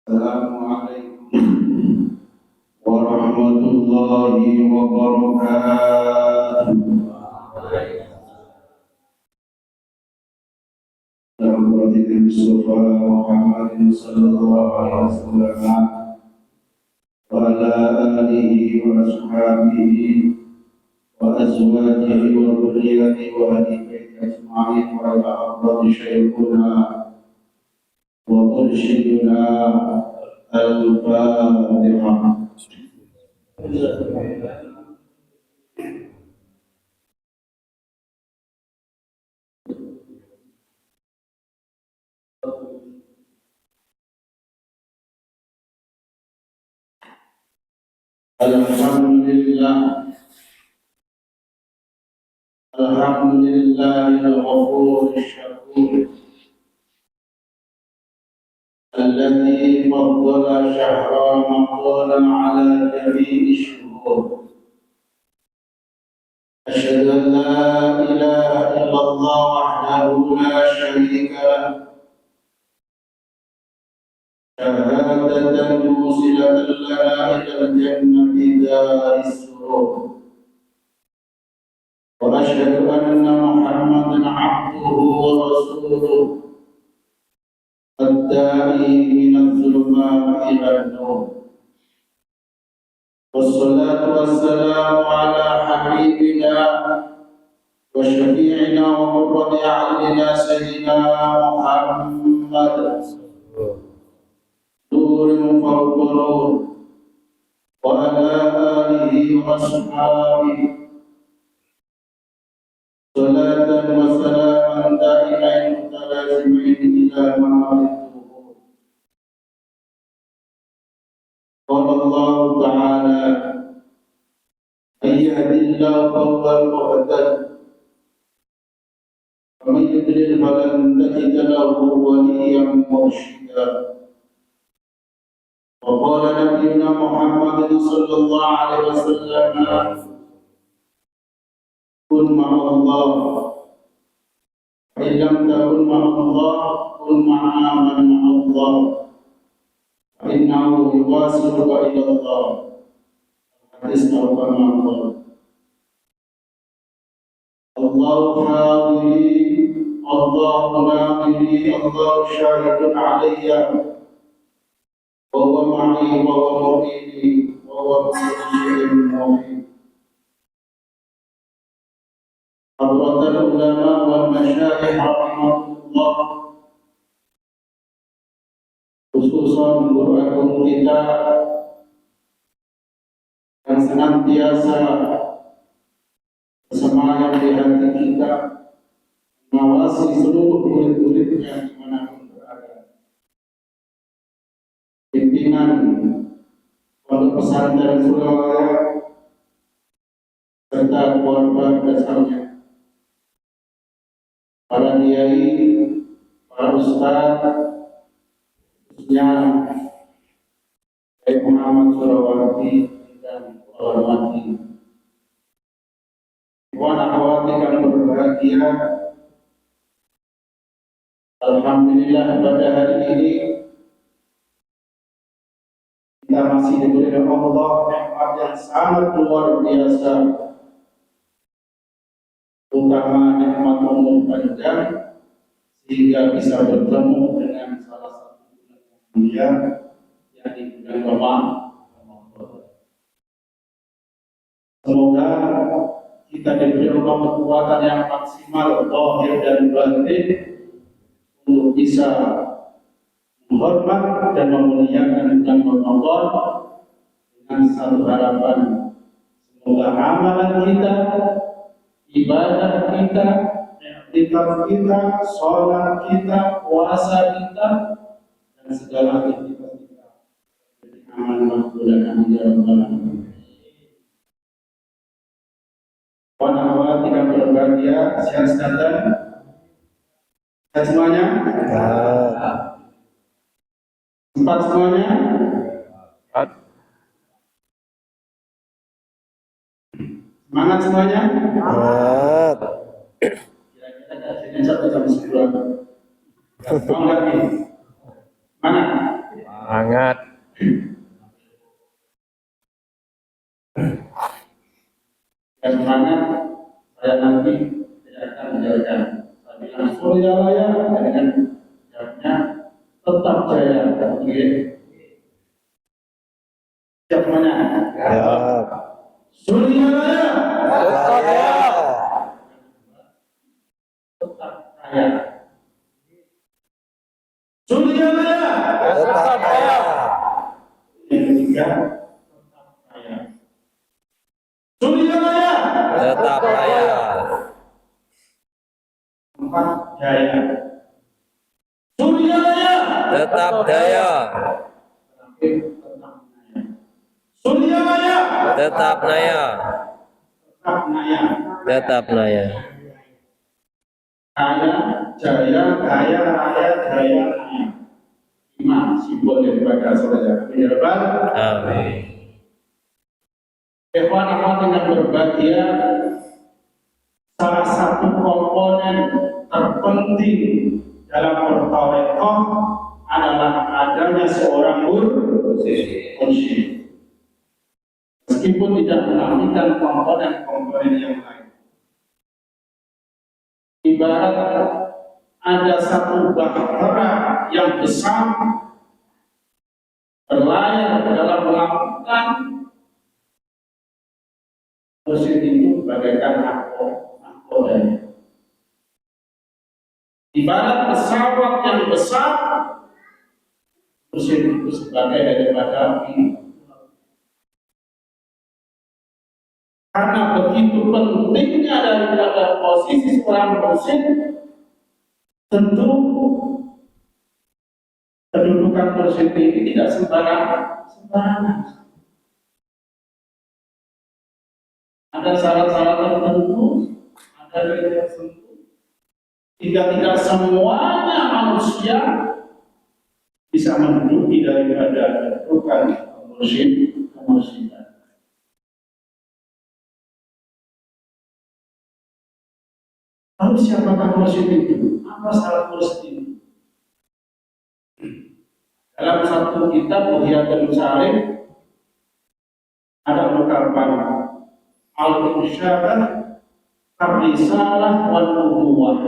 Assalamualaikum warahmatullahi wabarakatuh. Nabi Mustafa Muhammad sallallahu alaihi wasallam wa ala alihi wa ashabihi wa azwajihi wa dhurriyyatihi wa ahli baiti ajma'in wa ila afdali shaykhuna wa mursyidina al-Fatihah. Alhamdulillah, alhamdulillahil ghafuril syakur alladzi faddala syahra ramadan ala jami'i syuhur. Asyhadu an la ilaha illallah wahdahu la syarika lahu syahadatan musilatan lana ilal jannati daris surur. Wa asyhadu anna Muhammadan abduhu wa rasuluh ad-da'i minadh dhulumati ilan nur. Wassalatu wassalamu ala habibina wa syafi'ina wa qurrati a'yunina sayyidina Muhammad nurun fawqa nur wa ala alihi wa ashabihi salatan wa salaman da'imain mutalazimain ila ma'arif. Qala Allah ta'ala ayyadillahu fawwal muhtad wa man yudlil falan tajid lahu waliyyan mursyida. Wa qala nabiyyuna Muhammadin sallallahu alaihi wasallam kun ma'allah wa illam takun ma'allah kun ma'a man ma'allah wa innahu yuwasiluka ila Allah. Hadis al-Qur'an. Allahu hadiri, Allahu nadiri, Allahu syahidun alayya wa huwa ma'i wa huwa mu'ini wa huwa mu'min mu'min. Hadratul ulama wal masyayikh rahimahullah, khususan guru agung kita yang senantiasa bersemayam di hati kita, mengawasi seluruh murid-muridnya dimanapun berada. Pimpinan Pondok Pesantren Surabaya serta keluarga besarnya, para kiai, para ustaz, khususnya Baik Muhammad Surawati dan hormati. Ikhwan akhwat yang berbahagia, alhamdulillah pada hari ini kita masih diberi Allah nikmat yang sangat luar biasa, terutama nikmat umur panjang sehingga bisa bertemu dengan salah satu bulan yang mulia, yakni bulan Ramadan. Semoga kita diberi Allah kekuatan yang maksimal zahir dan batin untuk bisa menghormat dan memuliakan bulan Ramadan dengan satu harapan, semoga amalan kita, ibadah kita, iktikaf kita, sholat kita, puasa kita, dan segala aktivitas kita menjadi amal makbul dan amin ya rabbal alamin. Wanawat tidak berbahagia, sehat sekalian, sehat semuanya, sempat semuanya, semangat semuanya. Kira-kira dari sini sampai jam 10. Mau nggak nih? Mana? Semangat. Dan semangat, saya nanti tidak akan menjalankan. Saya bilang Surya Raya dengan jawabnya tetap jaya. Siap semuanya? Siap. Surya Raya Tetap jaya. tetap jaya. Surya Raya Tetap jaya. yang ketiga tetap jaya. Surya Raya Tetap jaya. empat jaya. Surya Raya Tetap jaya. terakhir tetap jaya. Surya Raya Tetap jaya. tetap naya. Tetap jaya. Kaya, jaya, kaya, raya, jaya, naya. 5 simbol daripada Surya. Penyerban. Amin. Ikhwan-ikhwan yang berbahagia, salah satu komponen terpenting dalam bertarekat adalah adanya seorang mursyid. Meskipun tidak menafikan komponen-komponen yang lain. Ibarat ada satu bahtera yang besar berlayar dalam melakukan mursyid itu bagaikan nahkodanya. Ibarat pesawat yang besar, mursyid itu sebagai daripada pilot. Karena begitu pentingnya daripada posisi seorang mursyid, tentu kedudukan mursyid ini tidak sembarangan. Ada syarat-syarat tertentu, ada kriteria tertentu, hingga tidak semuanya manusia bisa menduduki daripada kedudukan mursyid. Lalu siapakah mursyid itu? Apa syarat mursyid ini? Dalam satu kitab Buhyatul Syarif ada ungkapan al-insyadah karisalah wal nubuwah.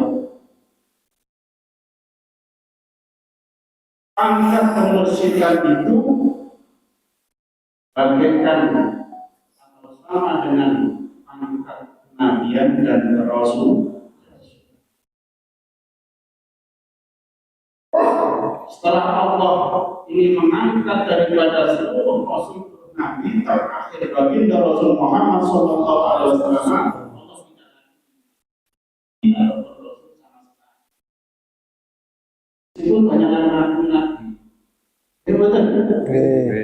Pangkat kemursyidan itu bagaikan atau sama dengan pangkat kenabian dan rasul. Setelah Allah ingin mengangkat daripada seluruh rasul nabi terakhir baginda Rasul Muhammad sallallahu alaihi wasallam, Allah tidak ada rasul sama sekali. Itu banyak nabi. Betul.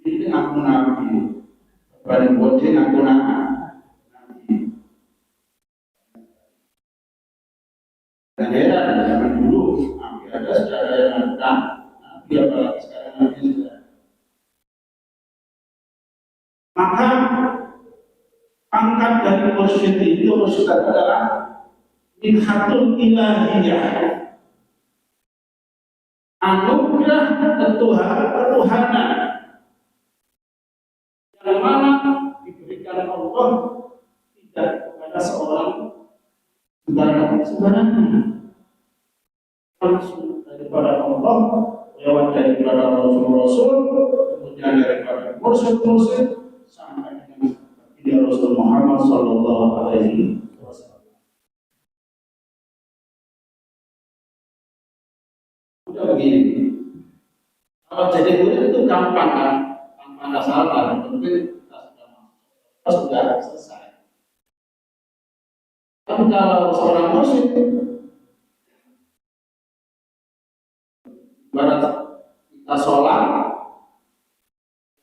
Ini ngaku nabi. Bareng bonceng ngaku nabi. Negara zaman dulu nabi ada secara yang ada, nabi apalagi sekarang nabi sudah. Maka pangkat dari mursyid itu mursyid adalah minhatul ilahiyah, anugerah ketuhanan yang mana diberikan Allah tidak kepada seorang sembarangan, langsung daripada Allah lewat daripada Rasul-Rasul, kemudian daripada mursyid sampai dengan baginda Rasul Muhammad sallallahu alaihi wasallam. Udah begini, kalau jadi murid itu gampang kan, tanpa ada salah, yang penting kita sudah selesai. Tapi kalau seorang mursyid, ibarat kita sholat,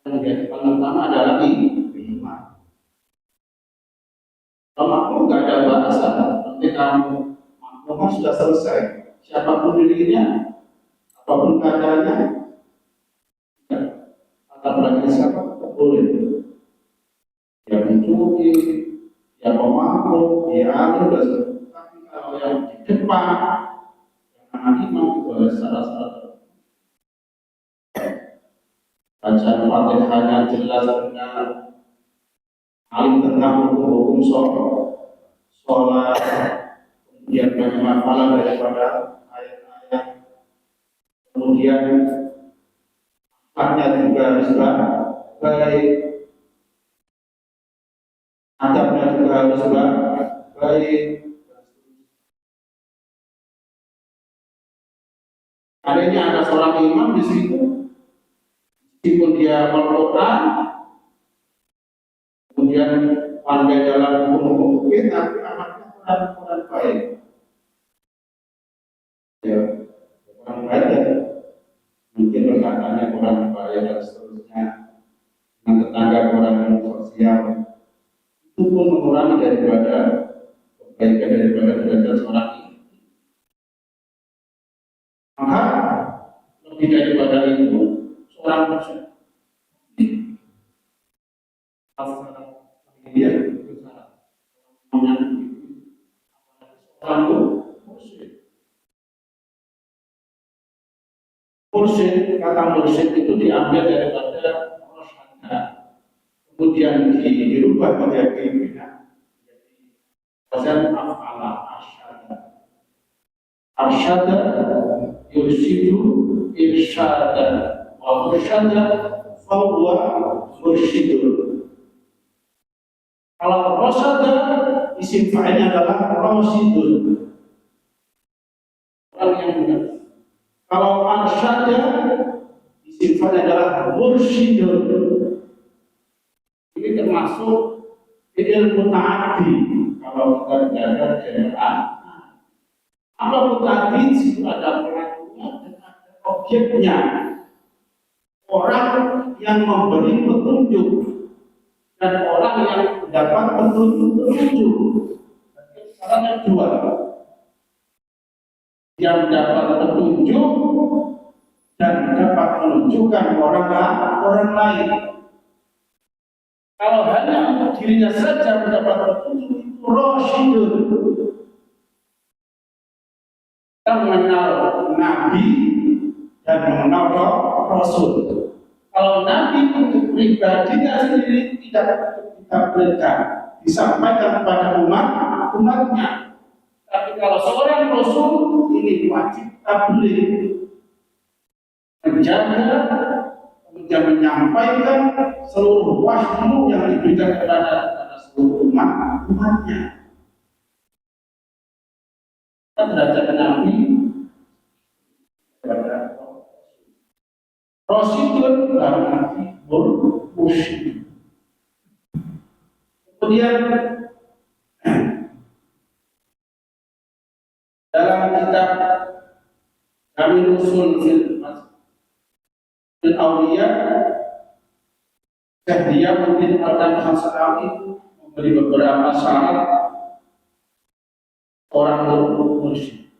yang menjadi paling utama adalah iman. Kalau makmum nggak ada bahasa, nanti kamu makmum sudah selesai. Siapapun dirinya, apapun keadaannya, kata berani siapa boleh. Dia mencuri, dia pemabuk, dia anu dan sebagainya. Tapi kalau yang di depan, yang anak imam itu ada syarat-syarat. bacaan Fatihahnya jelas benar, alim tentang hukum sholat, kemudian banyak hafalan daripada ayat-ayat, kemudian akhlaknya juga harus baik, adabnya juga harus baik. Adanya ada seorang imam di situ, meskipun dia Al-Quran, kemudian pandai dalam hukum fikih, tapi anaknya kurang baik. Ya, kurang baik ya. Mungkin perkataannya kurang baik dan seterusnya. Dengan tetangga kurang sosial, itu pun mengurangi daripada kebaikan daripada derajat seorang ini. Maka lebih daripada itu, seorang muslim dia orang mursyid, kata mursyid itu diambil daripada rosyada, kemudian dirubah menjadi wazan af'ala, arsyada yursyidu irsyada wa mursyada fahuwa mursyidun. Kalau rosyada isim fa'ilnya adalah rosyidun, orang yang benar. Kalau arsyada isim fa'ilnya adalah mursyidun. Ini termasuk fi'il muta'addi. Kalau kita belajar general, apa muta'addi? Situ ada pelakunya dan ada objeknya. Orang yang memberi petunjuk dan orang yang dapat petunjuk. Caranya dua. Yang dapat petunjuk dan dapat menunjukkan orang lain. Kalau hanya untuk dirinya saja mendapat petunjuk, itu rasyidun. Kita mengenal Nabi dan mengenal Rasul. Kalau Nabi untuk pribadinya sendiri tidak berikan, disampaikan kepada umatnya. Tapi kalau seorang Rasul ini wajib tabligh, menjaga, kemudian menyampaikan seluruh wahyu yang diberikan kepada seluruh umatnya. Kita derajat Nabi kepada Rasulun dalam arti mursyid. Kemudian dalam kitab kami usul fil awliya, dia mungkin Al-Qadam Hasanawi memberi beberapa syarat orang mursyid.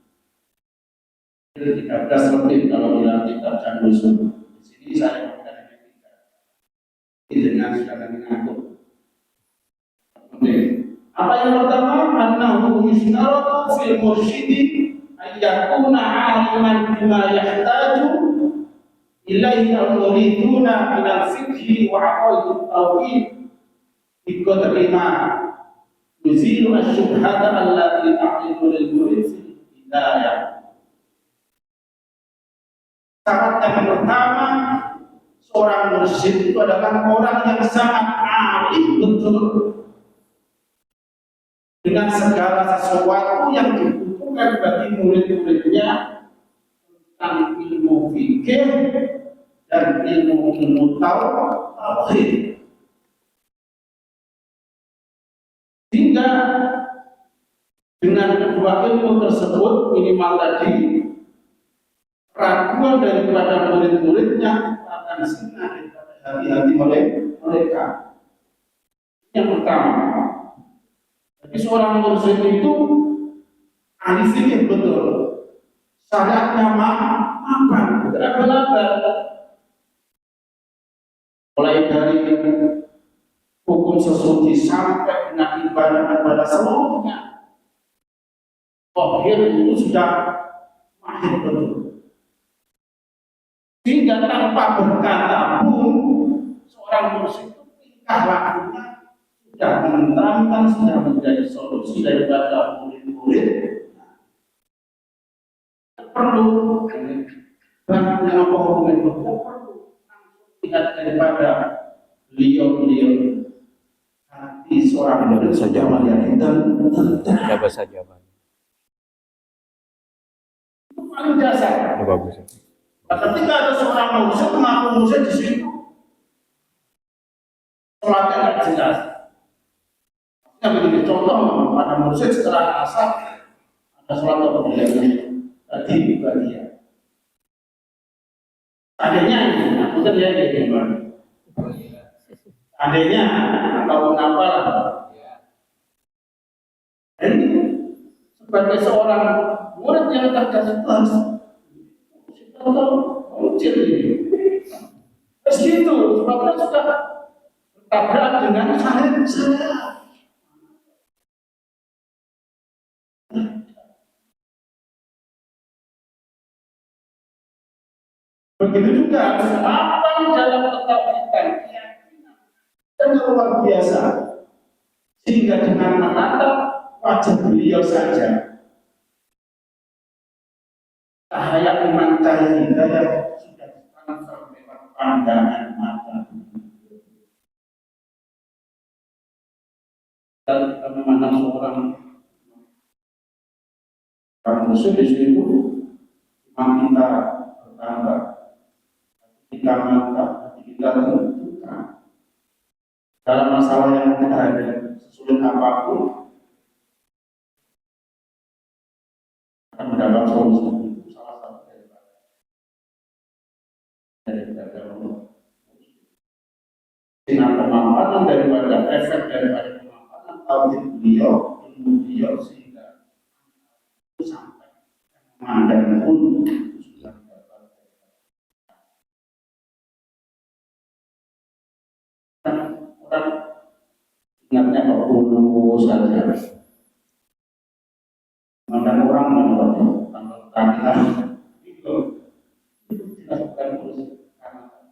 13 lebih kalau dalam kitab kami usul. Di sini saya mengatakan dengan sudah mengatur. Apa yang pertama? Annahu yustaratu fil mursyidi ayyakuna aliman bima yahtaju ilaihi al-muriduna min al-fiqhi wa aqaid al-tauhid bi qadri ma yuzilu asy-syubhata allati taqidu lil murid fil hidayah. Syarat yang pertama, seorang mursyid itu adalah orang yang sangat alim betul dengan segala sesuatu yang dibutuhkan bagi murid-muridnya tentang ilmu fikih dan ilmu tauhid. Sehingga dengan kedua ilmu tersebut minimal tadi, keraguan daripada murid-muridnya akan sinah daripada hati-hati mereka. Yang pertama, jadi seorang mursyid itu ahli fikih betul, syaratnya mapan, berabal-abal, mulai dari hukum sesuci sampai dengan ibadah seluruhnya. Akhir itu sudah mahir betul. Sehingga tanpa berkata pun seorang mursyid itu tingkah lakunya sudah menenteramkan, sudah menjadi solusi daripada murid-murid. Perlu banyak yang apa itu perlu lihat daripada beliau hati seorang murid saja melihat dan Siapa saja, Pak? itu paling dasar. Itu bagus. Nah, ketika ada seorang mursyid mengaku mursyid di situ, sholatnya nggak jelas. Nah, begini contoh, ada mursyid setelah asar ada sholat atau tadi bagian. Adanya ini, aku terlihat di gimana? Adanya atau mengapa? Ini sebagai seorang murid yang terkasih kelas, kita tahu muncul ini. Terus gitu, sebabnya sudah bertabrak dengan saya. Begitu juga apa dalam ketaatan keyakinan dan luar biasa, sehingga dengan menatap wajah beliau saja cahaya iman, cahaya hidayah sudah transfer lewat pandangan mata. Dan kita memandang seorang musuh di situ, iman kita bertambah, kita mantap, kita tentukan dalam masalah yang kita hadapi sesulit apapun akan mendapat solusi. Itu salah satu daripada dengan pemanfaatan daripada efek daripada pemanfaatan tauhid beliau, ilmu beliau, sehingga sampai memandang pun sudah dapat. Orang ingatnya kok dulu saja. Mandan orang menurut tanggal itu dilakukan terus karena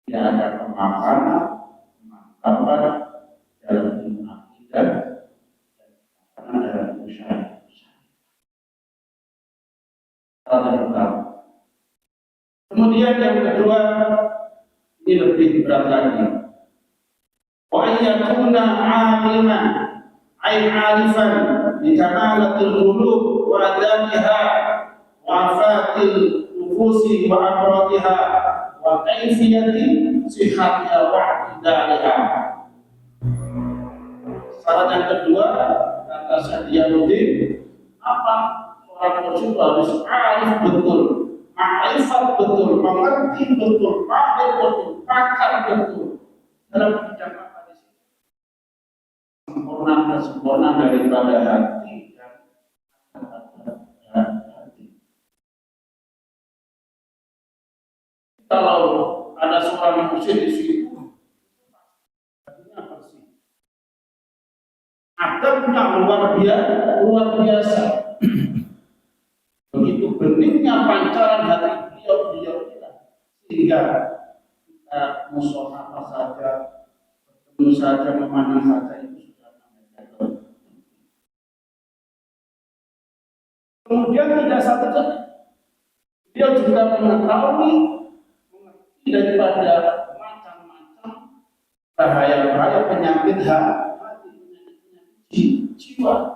tidak ada pemahaman dalam ilmu akidah dan dalam usaha. Kemudian yang kedua, ini lebih berat lagi. Wa ayyakuna 'aliman ay 'arifan bi kamalatil qulub wa adamiha wa afatil nufusi wa amradiha wa kaifiyati sihhatiha wa i'tidaliha. Syarat yang kedua, kata Syadiyanuddin, apa orang mursyid harus arif betul, ma'rifat betul, mengerti betul, paham betul, pakar betul dalam bidang apa di sini. Sempurna daripada hati dan hati. Kalau ada seorang mursyid di situ, hatinya bersih. Adabnya luar biasa. Begitu beningnya pancaran hati beliau kita, sehingga kita musyawahah saja, bertemu saja, memandang saja itu sudah namanya. Kemudian tidak satu saja, beliau juga mengerti daripada macam-macam bahaya-bahaya penyakit hati, penyakit jiwa.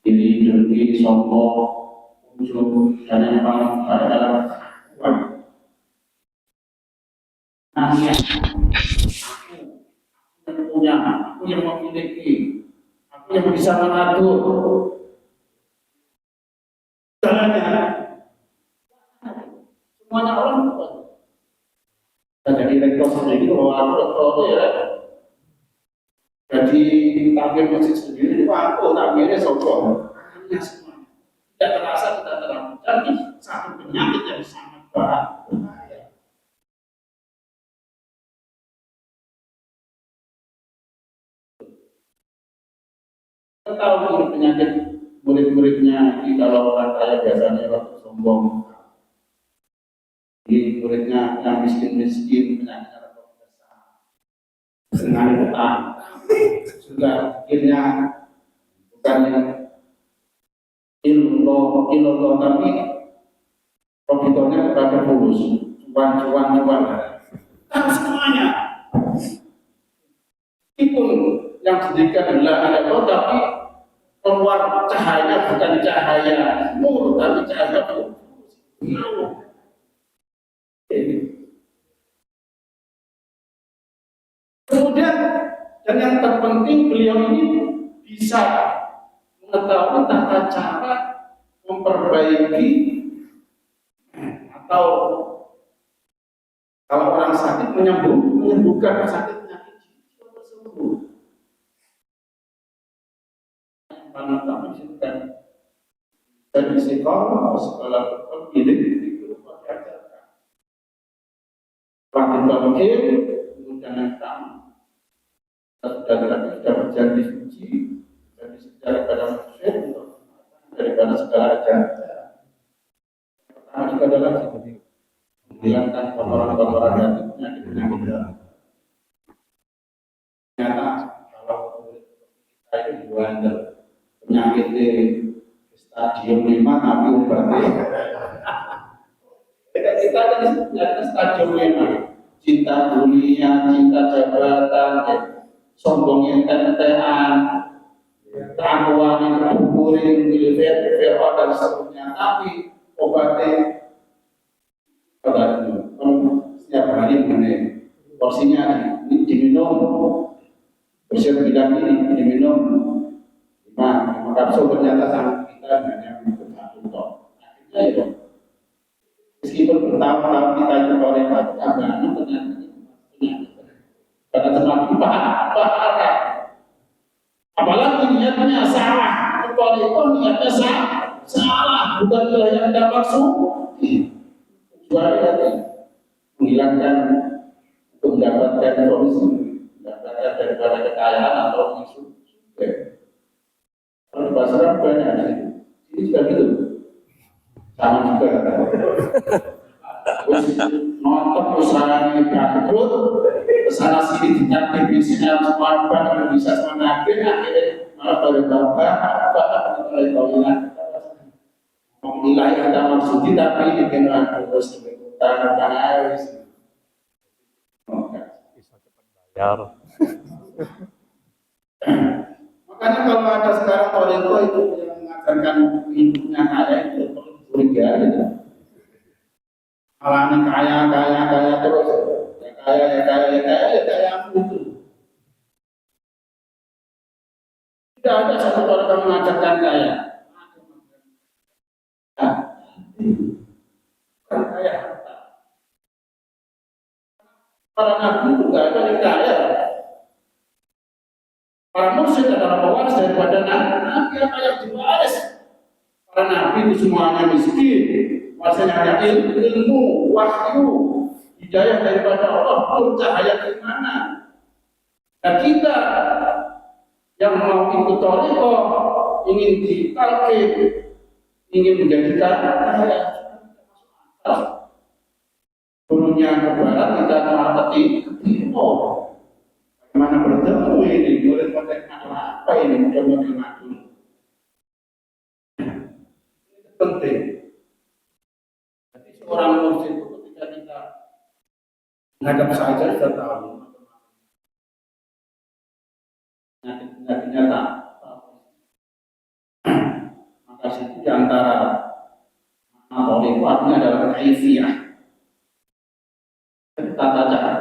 Diri sombong, ujub, dan yang paling baik adalah uang. Nanya, aku yang punya, aku yang memiliki, aku yang bisa mengatur. Caranya, semuanya orang bukan. Dan jadi rektor sendiri, bahwa aku rektor itu ya, jadi takmir masjid sendiri, aku takmirnya sombong. Tidak terasa, tidak terang. Jadi satu penyakit yang sangat bahaya. Kita tahu ini penyakit murid-muridnya ini kalau orang kaya biasanya waktu sombong, ini muridnya yang miskin-miskin penyakitnya rokok besar dengan utang juga akhirnya bukan yang ilmu tapi profitornya kepada fulus cuan tapi semuanya meskipun yang sedikit adalah ada tapi keluar cahaya bukan cahaya nur tapi cahaya fulus. Kemudian dan yang terpenting beliau ini bisa mengetahui tata cara memperbaiki atau kalau orang sakit menyembuhkan sakitnya jiwa tersebut. Karena kami disebutkan dan psikolog segala pemilik itu diajarkan. Praktik bangkit kemudian yang pertama sudah berjanji suci dari sejarah pada manusia daripada segala ajaran. Pertama juga adalah menghilangkan kotoran-kotoran dan penyakit-penyakit. Ternyata kalau kita itu diwandel penyakit di stadium 5 tapi obatnya kita ada stadium 5 cinta dunia, cinta jabatan, sombongnya tentean, keangkuhan yang berkuring, milifer, dan seterusnya. Tapi obatnya pada setiap hari mengenai porsinya ini diminum, usia bilang ini diminum 5 kapsul ternyata sama kita hanya minum 1 ton. Akhirnya ya, meskipun bertahun-tahun kita itu toleran, keagamaan ternyata karena semakin parah. Apalagi niatnya salah, kalau niatnya salah, bukan yang ada maksud. Kecuali tadi menghilangkan untuk mendapatkan komisi, mendapatkan daripada kekayaan atau isu. Kalau di pasaran banyak, ini juga gitu, sama juga. Nonton usahanya bangkrut, kesana sini dinyatakan bisnisnya semua bank bisa semangat, akhirnya malah menilai ada maksud tapi bikin terus tangan harus bisa cepat bayar. makanya kalau ada sekarang Toreko itu yang mengajarkan hidupnya kaya itu perlu curiga gitu. Malah kaya terus ya kaya itu. Tidak ada satu orang yang mengajarkan kaya. Kaya harta. Para nabi itu tidak ada yang kaya. Para mursyid adalah pewaris daripada nabi apa yang diwaris. Para nabi itu semuanya miskin. Maksudnya hanya ilmu, wahyu, hidayah daripada Allah, nur cahaya keimanan. Dan kita yang mau ikut Toriko, ingin ditalqin, ingin menjadikan kaya, gurunya ke barat kita malah ke timur. Bagaimana bertemu ini? Murid-murid apa ini? Murid-murid madu. Ini penting. Orang mursyid itu ketika kita menghadap saja sudah tahu penyakitnya tak maka situ di antara makna itu artinya adalah kaifiyah tata cara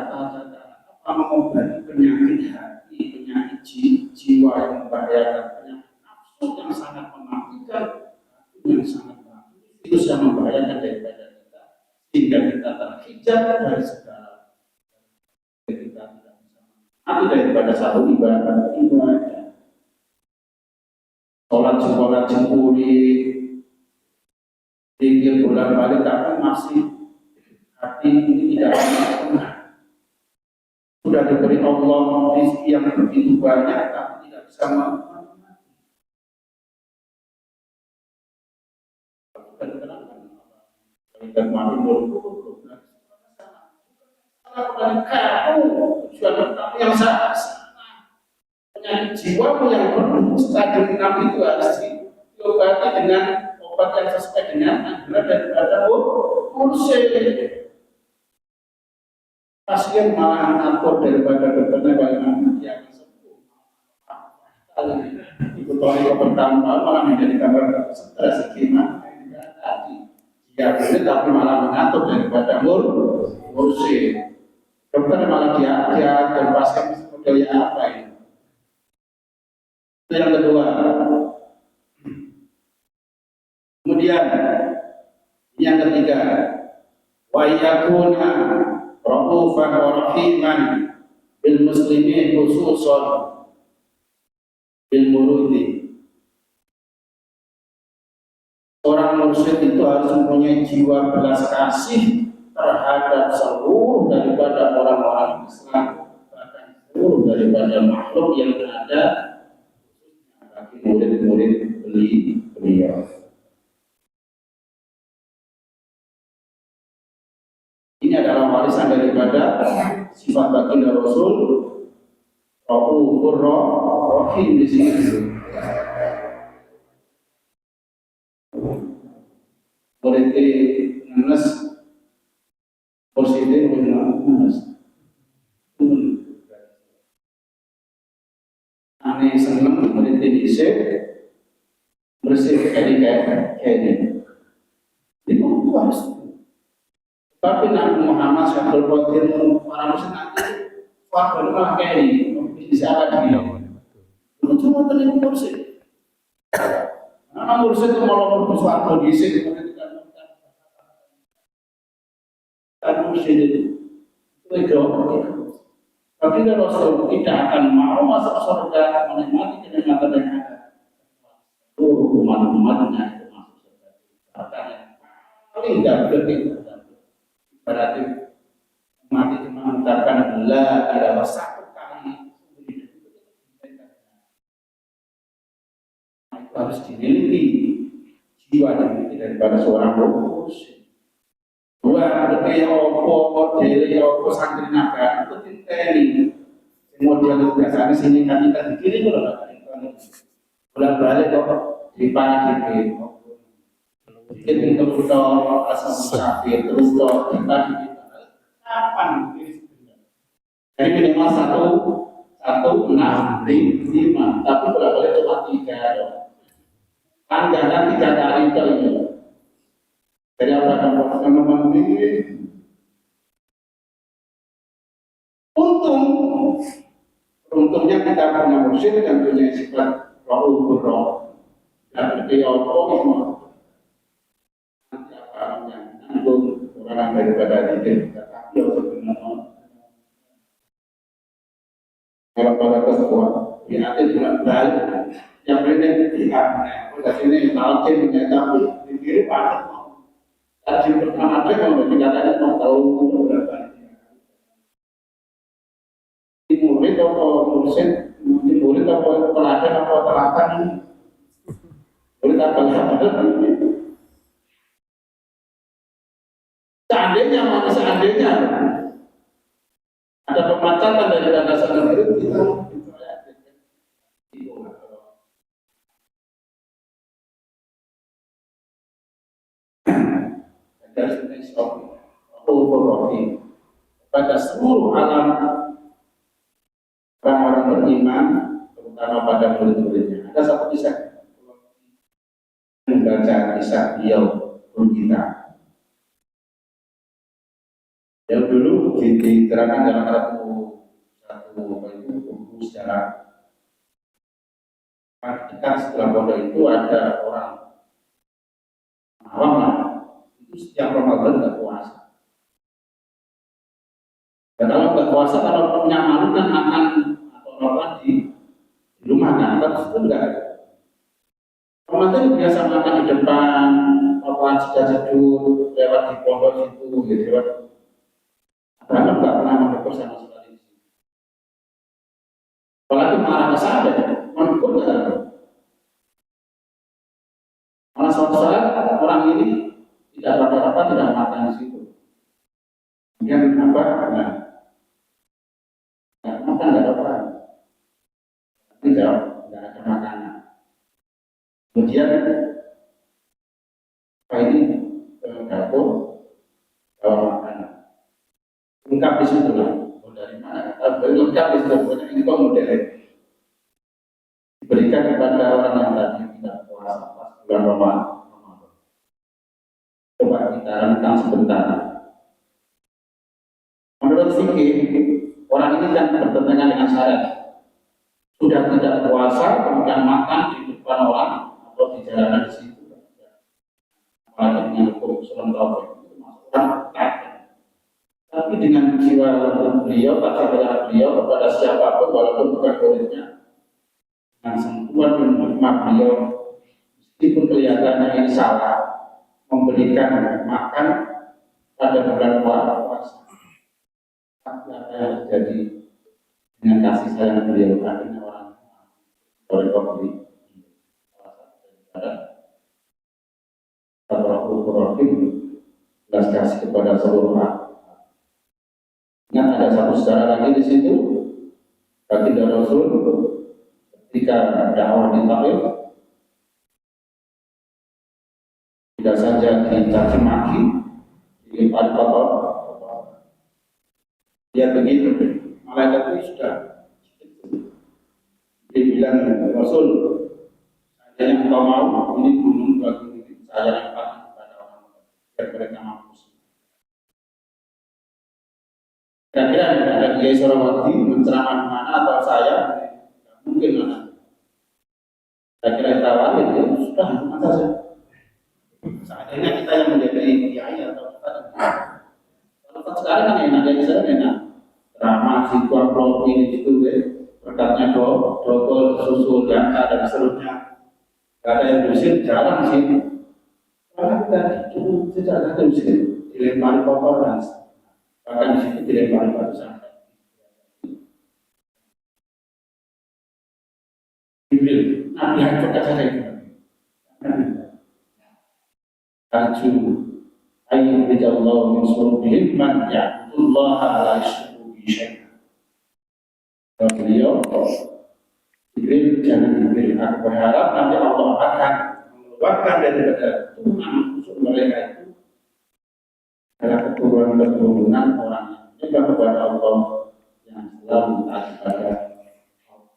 apa mengobati penyakit hati, penyakit jiwa yang membahayakan, penyakit nafsu yang sangat mematikan, yang sangat virus yang membahayakan daripada kita sehingga kita terhijab dari segala kita tidak bisa mati daripada satu ibadah sholat jempuri pikir bolak-balik tapi masih hati ini tidak pernah sudah diberi Allah rezeki yang begitu banyak tapi tidak bisa dan mati dulu. Kamu tujuan kamu yang salah. Penyakit jiwamu yang penuh stadium 6 itu harus diobati dengan obat yang sesuai dengan anjuran daripada kursi. Pasien malah ngatur daripada dokternya bagaimana dia akan sembuh. Ikut oleh pertama malah menjadi gambar stres gimana tadi. Dia boleh tapi malah mengatur daripada kursi. Dokter malah dia dan pasien modelnya apa ini? Itu yang kedua. Kemudian yang ketiga, wa yakuna raufan wa rahiman bil muslimin khususan bil muridi. Orang mursyid itu harus mempunyai jiwa belas kasih terhadap seluruh daripada orang-orang Islam, bahkan seluruh daripada makhluk yang ada bagi murid-murid beliau. Ini adalah warisan daripada sifat baginda Rasul Raufur Rahim di sini. Murid Nanas Presiden Nanas aneh senang murid Indonesia bersih kayak ini. Itu harus. Tapi Nabi Muhammad Syaikhul Qadir para muslim nanti fakir malah kayak ini bisa ada di cuma terlihat mursyid. Karena mursyid itu malah bersuatu di sini kan mursyid itu jawab. Tapi Rasul tidak akan mau masuk surga menikmati kenikmatan yang ada. Umat-umatnya itu masuk surga. Katanya paling tidak berarti berarti mati cuma mengucapkan la ilaha satu kali itu harus dimiliki jiwa dimiliki daripada seorang muslim. Dua berarti opo dele opo santri naga itu titeni model biasanya sini kan kita dikirim kalau bolak balik kok di pagi itu terus asal musafir terus kita kapan jadi minimal 165 tapi bolak-balik cuma 3 kan jangan 3 kali itu jadi apa teman-teman ini untungnya kita punya mursyid dan punya sifat Raufur Rahim dan beliau orang daripada diri tapi sebenarnya kalau pada keseluruhan di atas bulan balik yang benar pihak pada sini talqin menyatakan di diri pakai tadi pertama ada kalau dikatakan mau tahu berapa di murid atau dosen di murid atau pelajar atau teladan ini murid apa ini seandainya ada pemacatan dari dasar itu kita pada seluruh alam orang-orang beriman terutama pada murid-muridnya. Ada satu kisah membaca kisah beliau kita. Yang dulu diterangkan dalam satu buku sejarah. Dekat setelah pondok itu ada orang awam itu setiap Ramadan nggak puasa. Dan kalau nggak puasa kalau punya malu kan makan atau apa di rumah kan, tapi itu enggak. Ramadan biasa makan di depan, apa sejajar lewat di pondok itu, gitu lewat. Karena nggak pernah menegur sama sekali. Apalagi marah ke saya, menegur nggak ada. Malah suatu saat orang ini tidak apa-apa, tidak marah. Kemudian apa? Nah, nggak makan nggak apa-apa. Tidak ada makanan. Kemudian apa ini ke dapur bawa makanan. Lengkap di situ lah. Oh, dari mana? Lengkap di situ. Ini kok modelnya diberikan kepada orang yang tadi tidak puasa pas bulan Ramadan. Coba kita renungkan sebentar. Menurut fikih, orang ini kan bertentangan dengan syariat. Sudah tidak puasa, kemudian makan di depan orang atau di jalanan di situ. Apalagi dengan hukum Islam itu masuk orang kafir. Tapi dengan jiwa beliau, kasih sayang beliau kepada siapapun, walaupun bukan muridnya, dengan sentuhan dan hikmah beliau, meskipun kelihatannya ini salah, memberikan makan pada bulan puasa. Tapi apa yang terjadi dengan kasih sayang beliau akhirnya orang beli Rahim belas kasih kepada seluruh orang. Ingat ada satu sejarah lagi di situ. Baginda Rasul ketika dakwah di Taif, tidak saja dicaci maki, dilempar kotor, dia begitu, malaikat itu sudah dibilang Rasul, saya yang kau mau ini gunung bagi ini saya lempar kepada orang biar mereka mampus. Kira-kira ada Kiai Surawati menceramah di mana atau saya mungkin mana? Kira-kira tawarin ya sudah cuma saja. Seandainya kita yang menjadi kiai atau kita kalau sekarang kan enak ya saya enak. Ceramah si tuan blog ini itu berkatnya double susul dan seterusnya. Gak ada yang diusir, jarang sih. Karena kita cukup tidak ada diusir, dilempari kotor dan bahkan di situ dilempari batu sampai. Jibril, Nabi hancurkan saja itu. Aju ayat Allah min surubihim man ya'budullaha la yusyriku bihi syai'an. Beliau Jibril, jangan Jibril, aku berharap nanti Allah akan mengeluarkan daripada turunan usul mereka itu adalah keturunan orang yang menyembah kepada Allah yang selalu taat kepada Allah.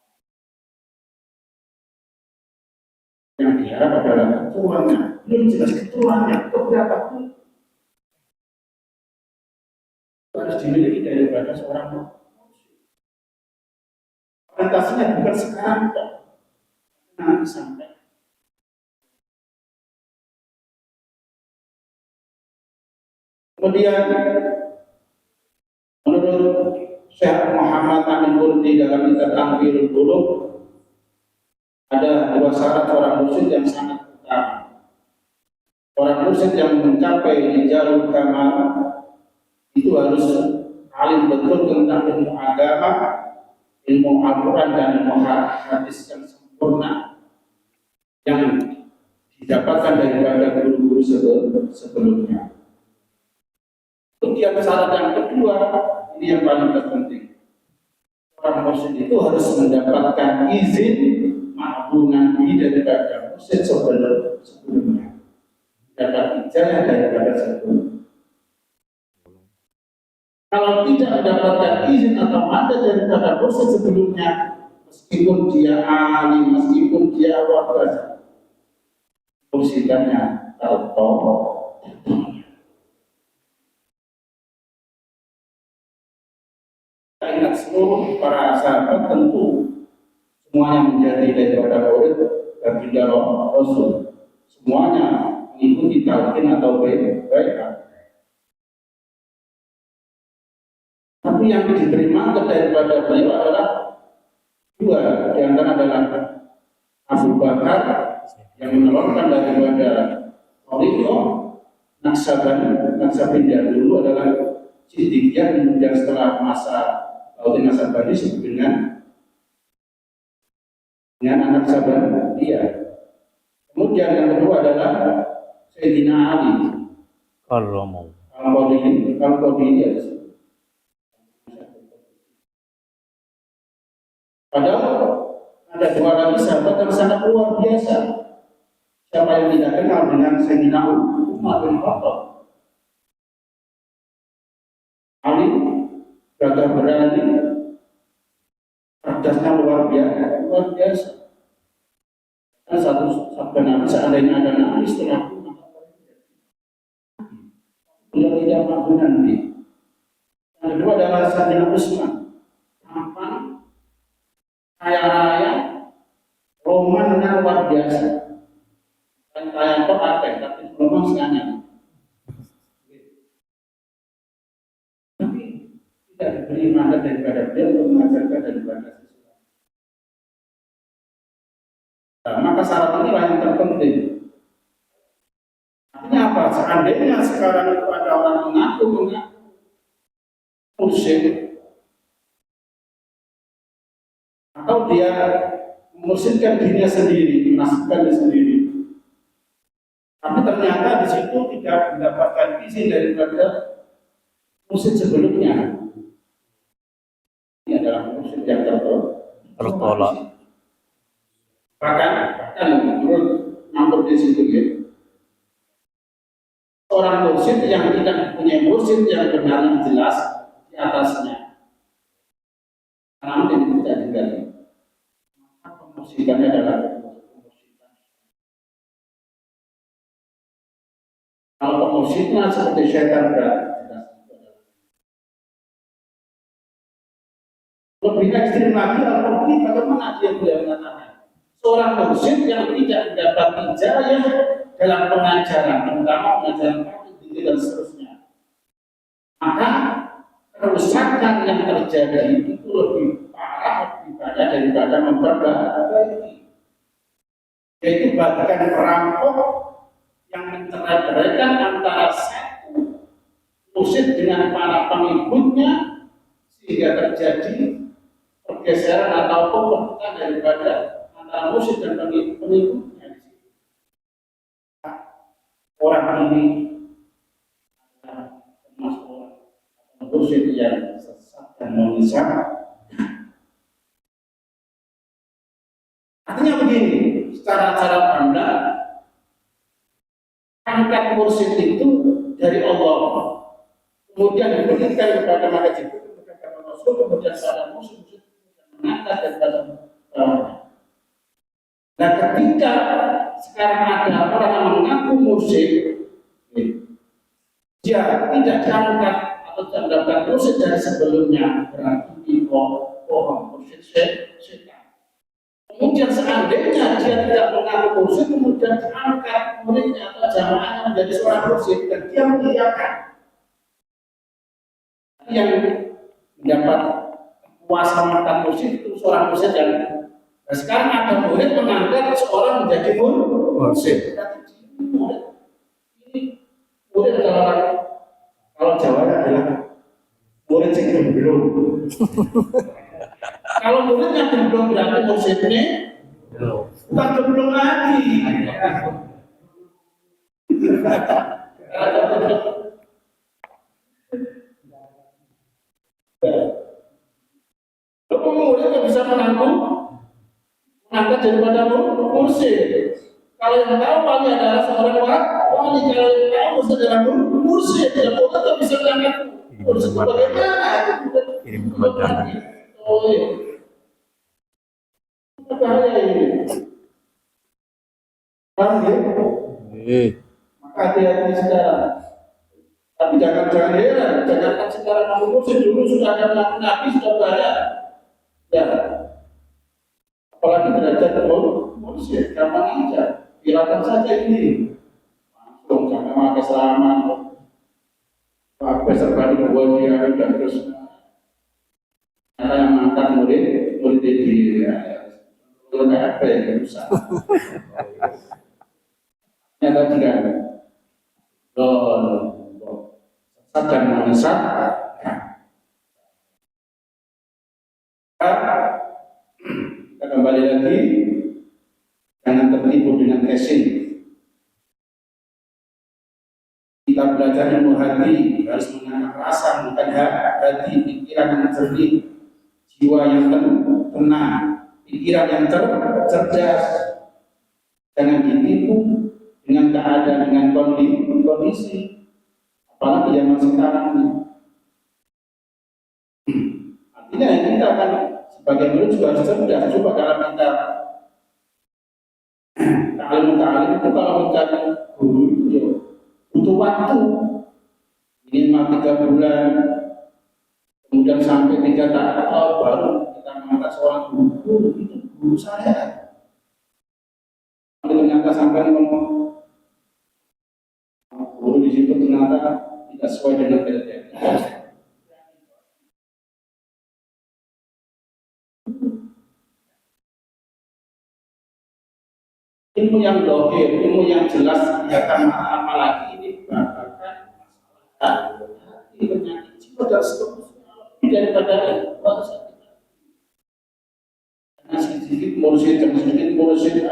Yang diharap adalah keturunannya, belum jelas keturunannya, beberapa pun harus dimiliki daripada seorang manusia. Orientasinya bukan sekarang, nanti sampai. Kemudian menurut Syekh Muhammad Amin Qurdi dalam kitab Tanwirul Qulub ada dua syarat orang mursyid yang sangat utama. Orang mursyid yang mencapai jalur kamal itu harus alim betul tentang ilmu agama, ilmu Al-Quran dan ilmu hadis yang sempurna yang didapatkan daripada guru-guru sebelumnya. Kemudian syarat yang kedua, ini yang paling terpenting. Orang mursyid itu harus mendapatkan izin ma'bunan daripada mursyid sebelumnya. Dapat ijazah daripada sebelumnya. Kalau tidak mendapatkan izin atau mandat daripada mursyid sebelumnya, meskipun dia alim, meskipun dia waras, mursyidannya tertolak. Ingat seluruh para sahabat tentu semuanya menjadi daripada murid baginda Rasul. Semuanya mengikuti talqin atau baiat. Tapi yang diberi mandat daripada beliau adalah dua, di antara adalah Abu Bakar yang menolongkan daripada Tariqah Naksabandiyah dulu adalah Siddiqiyah, kemudian setelah masa Naksabandi disebut dengan anak Naksabandiyah. Kemudian yang kedua adalah Sayyidina Ali. kalau kau dilihat. Padahal ada dua lagi sahabat yang sangat luar biasa. Siapa yang tidak kenal dengan Sayyidina Umar bin Khattab? Ali, gagah berani, cerdasnya luar biasa, luar biasa. Dan satu sabda Nabi, seandainya ada Nabi setelah itu, beliau tidak mampu nanti. Yang kedua adalah Sayyidina Utsman, tampan, kaya raya, romannya luar biasa. Dan kaya kok ada, tapi belum sekalian. Tapi tidak diberi mandat daripada beliau untuk mengajarkan daripada siswa. Nah, maka syarat inilah yang terpenting. Artinya apa? Seandainya sekarang itu ada orang mengaku musik, atau dia memusikkan dirinya sendiri, menasibkannya sendiri, tapi ternyata di situ tidak mendapatkan izin daripada musik sebelumnya. Ini adalah musik yang Tertolak. Bahkan menurut Mampur di situ ya, orang mursyid yang tidak punya mursyid yang benar yang jelas di atasnya, karena tidak digali. Maka pemursidannya adalah pemursidan. Kalau pemursidnya seperti syaitan berarti jelas itu adalah. Lebih ekstrim lagi, Al-Qurtubi bagaimana dia boleh mengatakan seorang mursyid yang tidak mendapat ijazah dalam pengajaran, terutama pengajaran fikih dan seterusnya, maka kerusakan yang terjadi itu lebih parah, lebih banyak daripada memperbaiki. Yaitu bahkan perampok yang mencerai-beraikan antara satu mursyid dengan para pengikutnya, sehingga terjadi pergeseran atau pembentukan daripada antara mursyid dan pengikutnya. Orang ini adalah termasuk orang mursyid yang sesat dan menyesat. Artinya begini, secara cara pandang, angkat mursyid itu dari Allah, kemudian diberikan kepada maka Jibril, kepada Rasul, kemudian pada mursyid mengangkat daripada nah, ketika sekarang ada orang yang mengaku mursyid, dia tidak diangkat atau tidak mendapatkan mursyid dari sebelumnya, berarti itu orang mursyid setan. Kemudian seandainya dia tidak mengaku mursyid, kemudian diangkat muridnya atau jamaahnya menjadi seorang mursyid dan dia mengiyakan, yang mendapat kuasa mengangkat mursyid itu seorang mursyid yang. Nah, sekarang ada murid mengangkat seorang menjadi mursyid. Ini murid adalah, kalau Jawa adalah murid yang gemblong. Kalau muridnya gemblong berarti mursyidnya bukan gemblong lagi. Kalau murid yang bisa mengangkat daripada mursyid. Kalau yang tahu wali adalah seorang wali, kalau yang tahu mursyid adalah mursyid, yang bukan tak bisa mengangkat mursyid bagaimana? Kirim kepada Oh iya, bahaya ini. Paham ya? Maka hati-hati sekarang. Tapi jangan heran, jangankan sekarang kamu mursyid, dulu sudah ada nabi sudah banyak. Ya. Apalagi derajat mursyid, gampang aja, silakan saja ini. Langsung jangan pakai selamat, pakai serba dua dia dan terus. Karena yang mantan murid diri ya, kalau nggak apa ya susah. Nyata juga, sesat dan menyesat. Kita kembali lagi, jangan tertipu dengan casing. Kita belajar ilmu hadis hati, harus mengenal rasa, bukan hati, pikiran yang jernih, jiwa yang tenang, pikiran yang cerdas. Jangan ditipu dengan keadaan, dengan kondisi, apalagi zaman sekarang ini. Artinya kita akan sebagai murid juga harus cerdas. Coba kalau kita ta'alim itu, kalau mencari guru itu ya butuh waktu minimal 3 bulan, kemudian sampai 3 tahun baru kita mengangkat seorang guru. Itu guru saya. Ternyata sampai ngomong guru di situ ternyata tidak sesuai dengan kriteria. Ilmu yang dohir, ilmu yang jelas, kelihatan, apalagi ini bahkan masalah hati, penyakit jiwa dan seterusnya daripada bangsa kita. Karena sedikit mursyid, sedikit mursyid.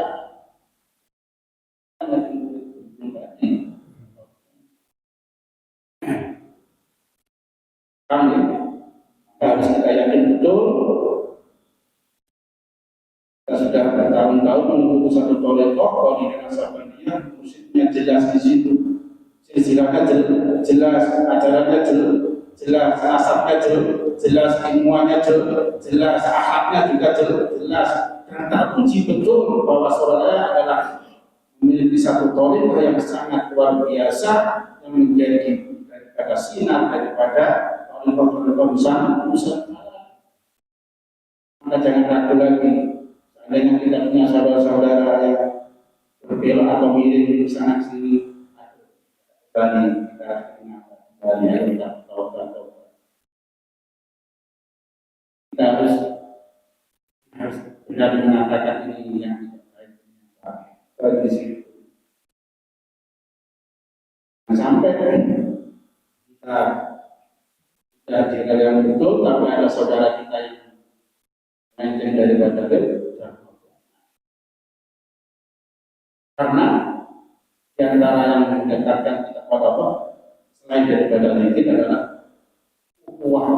Kami harus kita yakin betul. Kita sudah bertahun-tahun menunggu satu tokoh di daerah Sabandia, musiknya jelas di situ, silsilahnya jelas, ajarannya jelas, asapnya jelas, ilmuannya jelas, akhlaknya juga jelas, dan teruji betul bahwa saudaranya adalah memiliki satu tokoh yang sangat luar biasa, yang menjadi daripada sinar, daripada tokoh Nusantara. Maka jangan ragu lagi. Seandainya kita punya saudara-saudara yang berbelok atau mirip di sana sini, kembali kita ingatkan, kembali kita tahu. Kita harus benar mengatakan ini yang tidak baik di sini. Sampai kita jaga yang betul, tapi ada saudara kita yang melenceng daripada karena di antara yang mendekatkan kita kepada Allah selain daripada zikir adalah ukhuwah,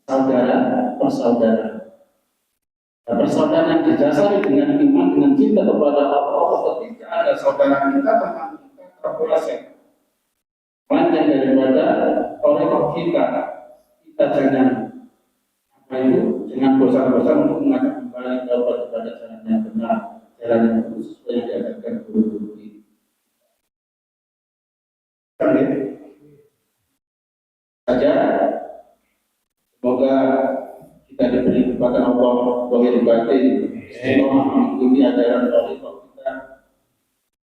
persaudaraan. Persaudaraan didasari dengan iman, dengan cinta kepada Allah. Ketika ada saudara kita, teman kita terpeleset melenceng daripada orang kita jangan jangan bosan-bosan untuk mengajak kembali kepada jalan yang benar, jalan yang sesuai yang diajarkan guru-guru kita. Saja, semoga kita diberi kekuatan Allah zahir batin, semoga mengikuti ajaran Allah kita,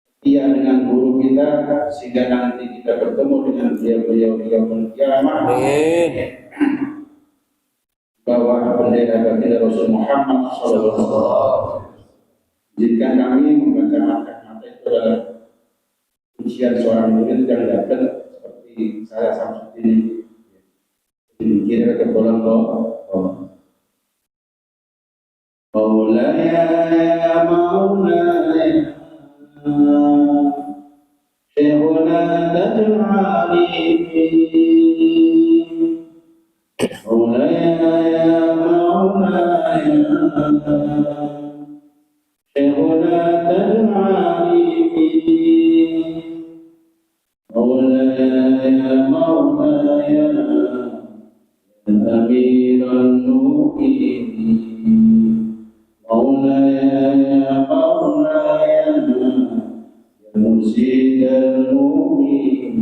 setia dengan guru kita, sehingga nanti kita bertemu dengan beliau yaumul qiyamah. Bahwa bendera baginda Rasul Muhammad SAW. Jika kami membaca mata itu adalah ujian seorang murid yang dapat seperti saya Samsudin dikira ke bolang Maulaya ya Maulaya Syekhuna taj'ali Maulaya ya Maulaya Syekhuna taj'ali Maulaya ya Maulaya Amirul Mu'minin Maulaya ya Maulaya ya Mursyidul Mu'minin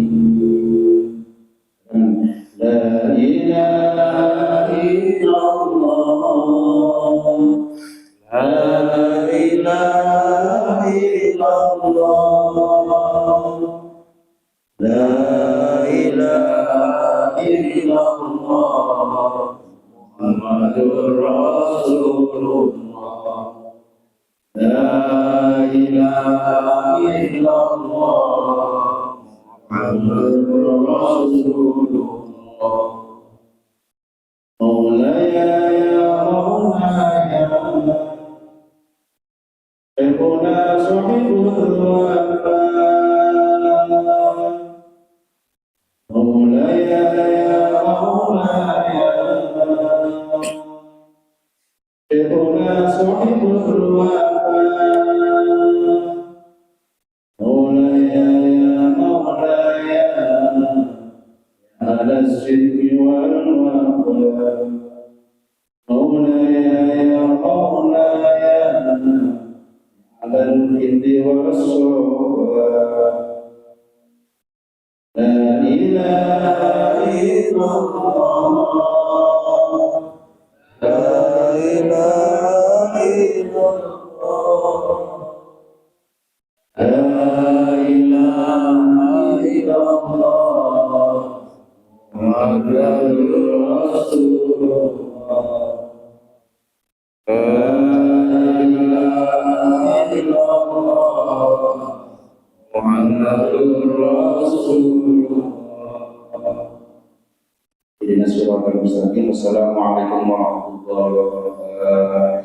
La ilaha illallah La ilaha illallah La ilaha illallah Muhammadur Rasulullah La ilaha illallah Muhammadur Rasulullah Maulaya ya Maulaya Syekhuna sahibul wafa شيخنا صاحب الوفاء مولاي يا مولاي على الصدق والوفاء مولاي يا مولاي على الجد والصواب لا إله إلا الله لا إله إلا الله لا إله إلا الله محمد رسول الله لا إله إلا الله محمد رسول الله. إهدنا الصراط المستقيم. السلام عليكم ورحمة الله وبركاته.